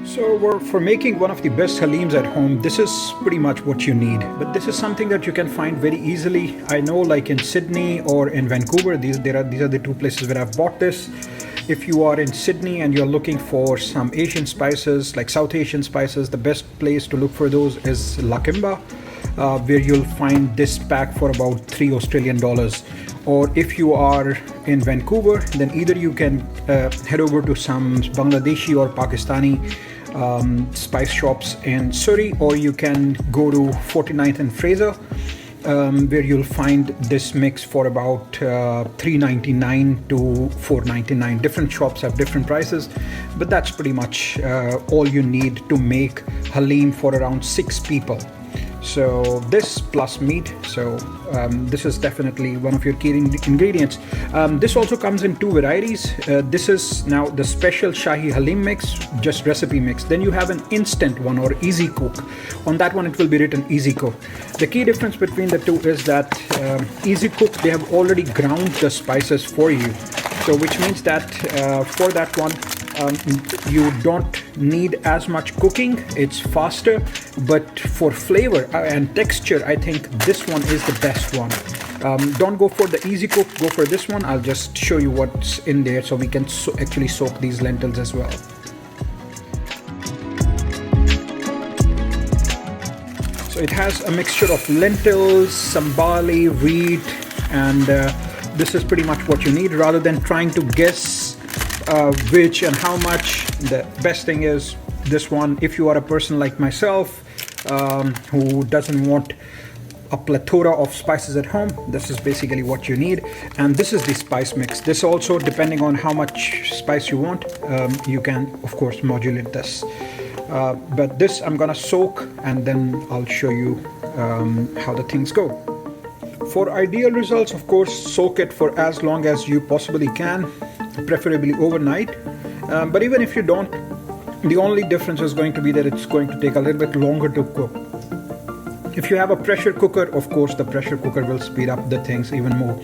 So for making one of the best haleems at home, this is pretty much what you need. But this is something that you can find very easily. I know, like in Sydney or in Vancouver, these are the two places where I've bought this. If you are in Sydney and you're looking for some Asian spices, like South Asian spices, the best place to look for those is Lakimba, where you'll find this pack for about $3 Australian. Or if you are in Vancouver, then either you can head over to some Bangladeshi or Pakistani spice shops in Surrey, or you can go to 49th and Fraser, where you'll find this mix for about $3.99 to $4.99. Different shops have different prices, but that's pretty much all you need to make haleem for around 6 people. So this plus meat, so this is definitely one of your key ingredients. This also comes in 2 varieties. This is now the special Shahi Haleem mix, just recipe mix. Then you have an instant one, or easy cook. On that one it will be written easy cook. The key difference between the two is that easy cook, they have already ground the spices for you. So which means that for that one, you don't need as much cooking. It's faster, but for flavor and texture, I think this one is the best one. Don't go for the easy cook, go for this one. I'll just show you what's in there so we can actually soak these lentils as well. So it has a mixture of lentils, some barley, wheat, and this is pretty much what you need. Rather than trying to guess which and how much, the best thing is this one. If you are a person like myself who doesn't want a plethora of spices at home, this is basically what you need. And this is the spice mix. This also, depending on how much spice you want, you can of course modulate this, but this I'm gonna soak, and then I'll show you how the things go. For ideal results, of course, soak it for as long as you possibly can, preferably overnight. But even if you don't, the only difference is going to be that it's going to take a little bit longer to cook. If you have a pressure cooker, of course, the pressure cooker will speed up the things even more.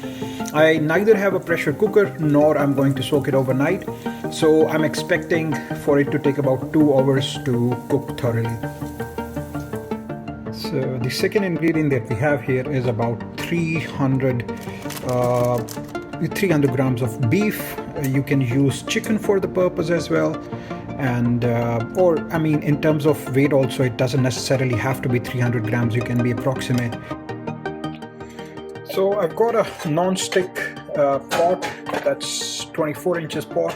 I neither have a pressure cooker nor I'm going to soak it overnight, so I'm expecting for it to take about 2 hours to cook thoroughly. So the second ingredient that we have here is about 300 grams of beef. You can use chicken for the purpose as well, and or I mean, in terms of weight also, it doesn't necessarily have to be 300 grams. You can be approximate. So I've got a non-stick pot, that's 24 inches pot,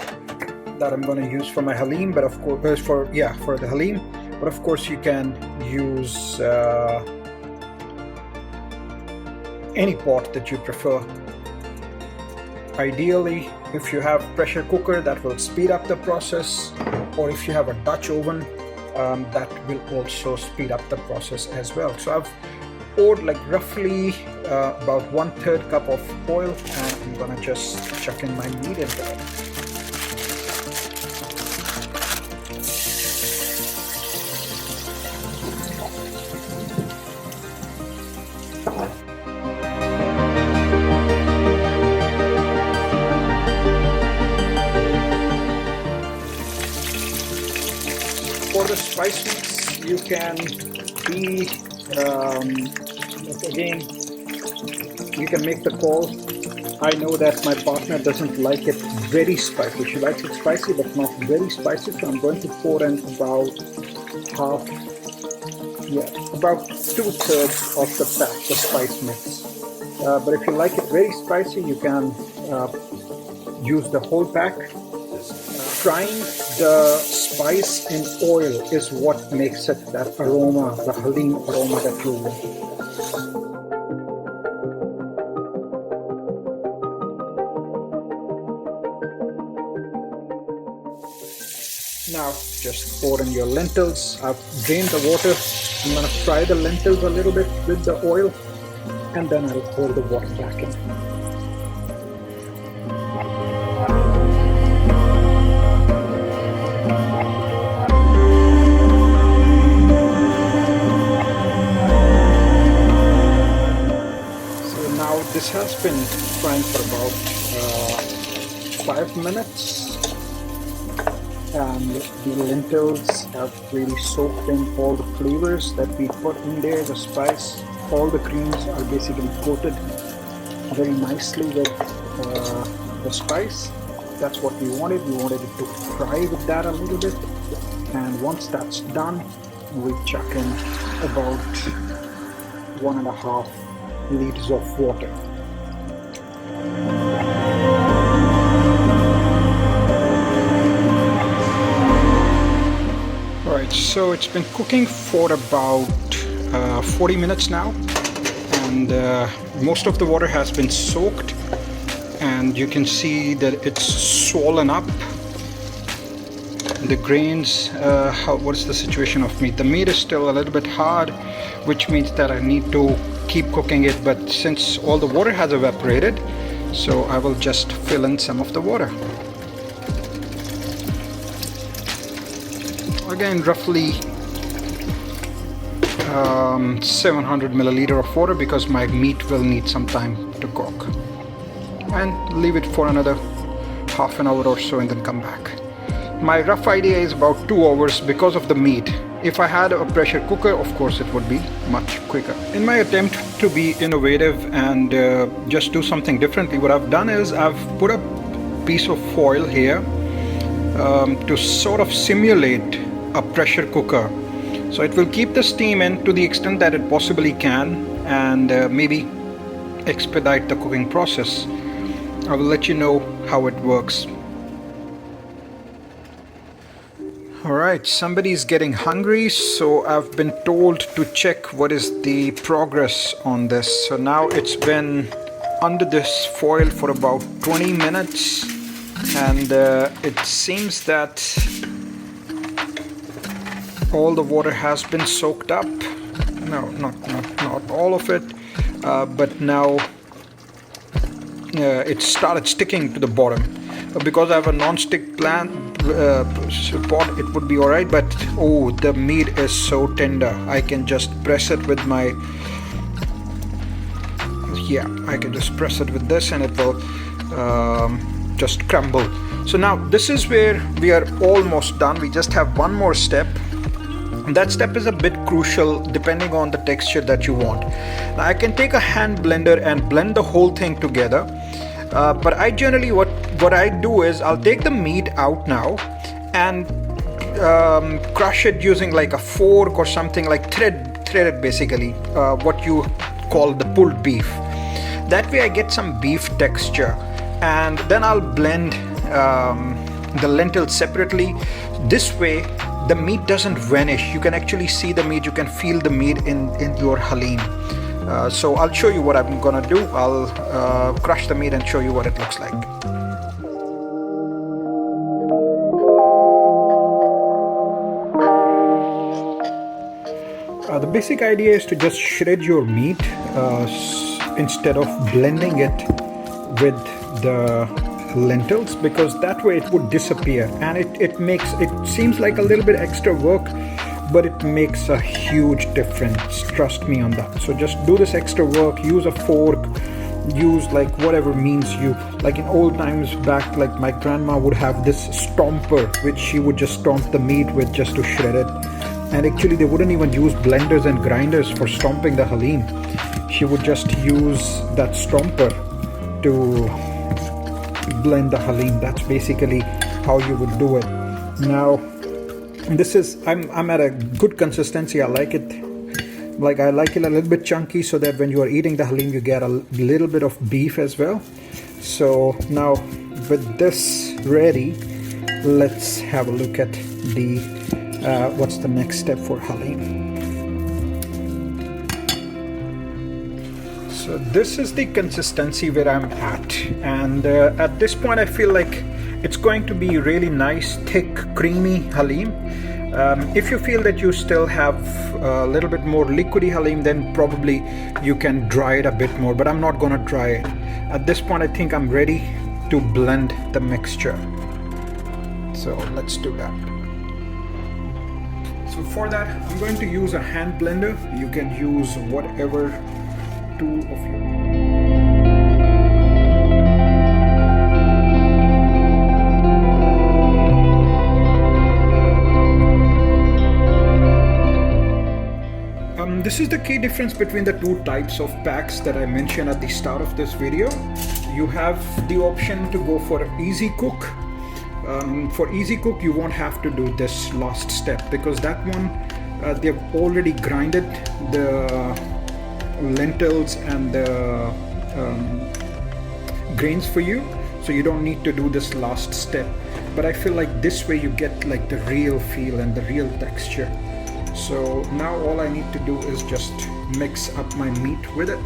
that I'm going to use for my haleem, but of course for the haleem. But of course you can use any pot that you prefer. Ideally, if you have pressure cooker, that will speed up the process, or if you have a Dutch oven, that will also speed up the process as well. So I've poured like roughly about 1/3 cup of oil, and I'm gonna just chuck in my meat into it. For the spice mix, you can be again, you can make the call. I know that my partner doesn't like it very spicy. She likes it spicy, but not very spicy. So I'm going to pour in about about 2/3 of the pack, the spice mix. But if you like it very spicy, you can use the whole pack. Frying the spice in oil is what makes it that aroma, the haleem aroma that you want. Now just pour in your lentils. I've drained the water. I'm going to fry the lentils a little bit with the oil, and then I'll pour the water back in. This has been frying for about 5 minutes. and the lentils have really soaked in all the flavors that we put in there, the spice. All the creams are basically coated very nicely with the spice. That's what we wanted. We wanted it to fry with that a little bit. And once that's done, we chuck in about 1.5 liters of water. Alright, so it's been cooking for about 40 minutes now, and most of the water has been soaked, and you can see that it's swollen up. The grains, what's the situation of meat? The meat is still a little bit hard, which means that I need to keep cooking it, but since all the water has evaporated, so I will just fill in some of the water. Again, roughly 700 milliliter of water, because my meat will need some time to cook, and leave it for another half an hour or so and then come back. My rough idea is about 2 hours because of the meat. If I had a pressure cooker, of course it would be much quicker. In my attempt to be innovative and just do something differently, what I've done is I've put a piece of foil here to sort of simulate a pressure cooker. So it will keep the steam in to the extent that it possibly can, and maybe expedite the cooking process. I will let you know how it works. Alright, somebody's getting hungry, so I've been told to check what is the progress on this. So now it's been under this foil for about 20 minutes, and it seems that all the water has been soaked up. No, not all of it, but now it started sticking to the bottom. Because I have a non-stick pot, it would be alright, but oh, the meat is so tender. I can just press it with my, I can just press it with this and it will just crumble. So now this is where we are almost done. We just have one more step. That step is a bit crucial depending on the texture that you want. Now I can take a hand blender and blend the whole thing together, but I generally what I do is I'll take the meat out now and crush it using like a fork or something, like thread it basically, what you call the pulled beef. That way I get some beef texture, and then I'll blend the lentils separately. This way the meat doesn't vanish. You can actually see the meat, you can feel the meat in your haleem. So I'll show you what I'm gonna do. I'll crush the meat and show you what it looks like. The basic idea is to just shred your meat instead of blending it with the lentils, because that way it would disappear, and it seems like a little bit extra work, but it makes a huge difference, trust me on that. So just do this extra work, use a fork, use like whatever means you like. In old times back, like my grandma would have this stomper which she would just stomp the meat with just to shred it, and actually they wouldn't even use blenders and grinders for stomping the haleem. She would just use that stomper to blend the haleem. That's basically how you would do it. Now this is, I'm at a good consistency. I like it a little bit chunky, so that when you are eating the haleem you get a little bit of beef as well. So now with this ready, let's have a look at the what's the next step for haleem. So this is the consistency where I'm at, and at this point I feel like it's going to be really nice, thick, creamy haleem. If you feel that you still have a little bit more liquidy haleem, then probably you can dry it a bit more, but I'm not gonna dry it. At this point I think I'm ready to blend the mixture. So let's do that. So for that I'm going to use a hand blender. You can use whatever tool of yours. this is the key difference between the two types of packs that I mentioned at the start of this video. You have the option to go for easy cook. For easy cook, you won't have to do this last step, because that one they've already grinded the lentils and the grains for you, so you don't need to do this last step. But I feel like this way you get like the real feel and the real texture. So now all I need to do is just mix up my meat with it.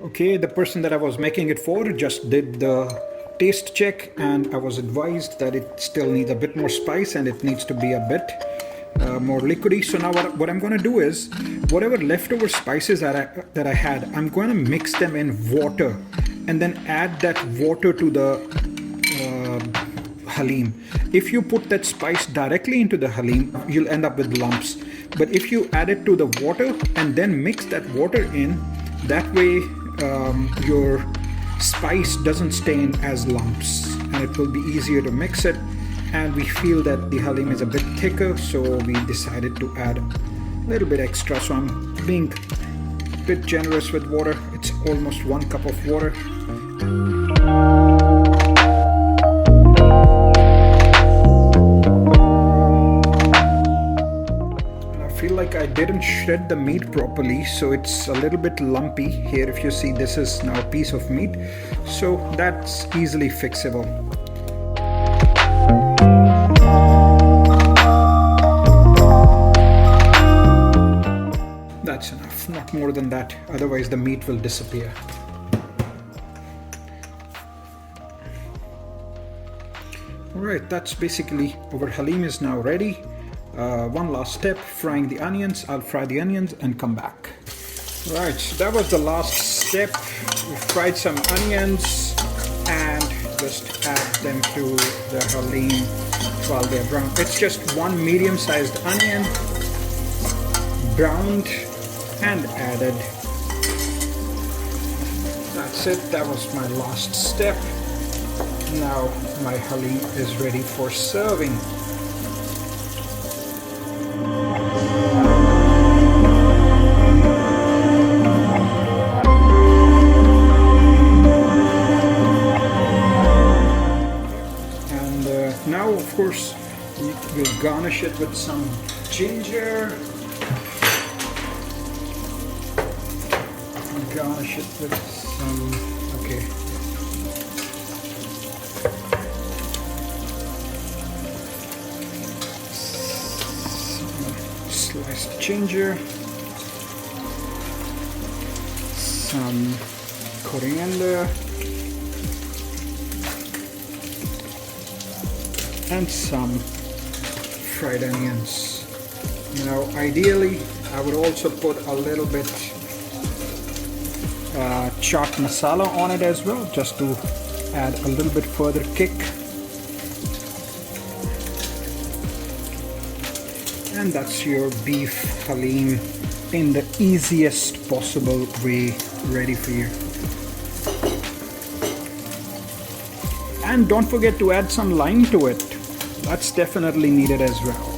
Okay, the person that I was making it for just did the taste check, and I was advised that it still needs a bit more spice and it needs to be a bit more liquidy. So now what I'm going to do is, whatever leftover spices that I had, I'm going to mix them in water and then add that water to the Haleem. If you put that spice directly into the Haleem, you'll end up with lumps. But if you add it to the water and then mix that water in, that way your spice doesn't stain as lumps, and it will be easier to mix it. And we feel that the Haleem is a bit thicker, so we decided to add a little bit extra. So I'm being a bit generous with water. It's almost 1 cup of water. Like I didn't shred the meat properly, so it's a little bit lumpy here. If you see, this is now a piece of meat, so that's easily fixable. That's enough, not more than that, otherwise the meat will disappear. Alright, that's basically, our Haleem is now ready. One last step, frying the onions. I'll fry the onions and come back. Right, so that was the last step. We fried some onions and just add them to the Haleem while they're brown. It's just one medium-sized onion, browned and added. That's it, that was my last step. Now my Haleem is ready for serving. Now, of course, we'll garnish it with some ginger. Garnish it with some, some sliced ginger, some coriander, and some fried onions. Now ideally I would also put a little bit chaat masala on it as well, just to add a little bit further kick. And that's your beef Haleem in the easiest possible way, ready for you. And don't forget to add some lime to it. That's definitely needed as well.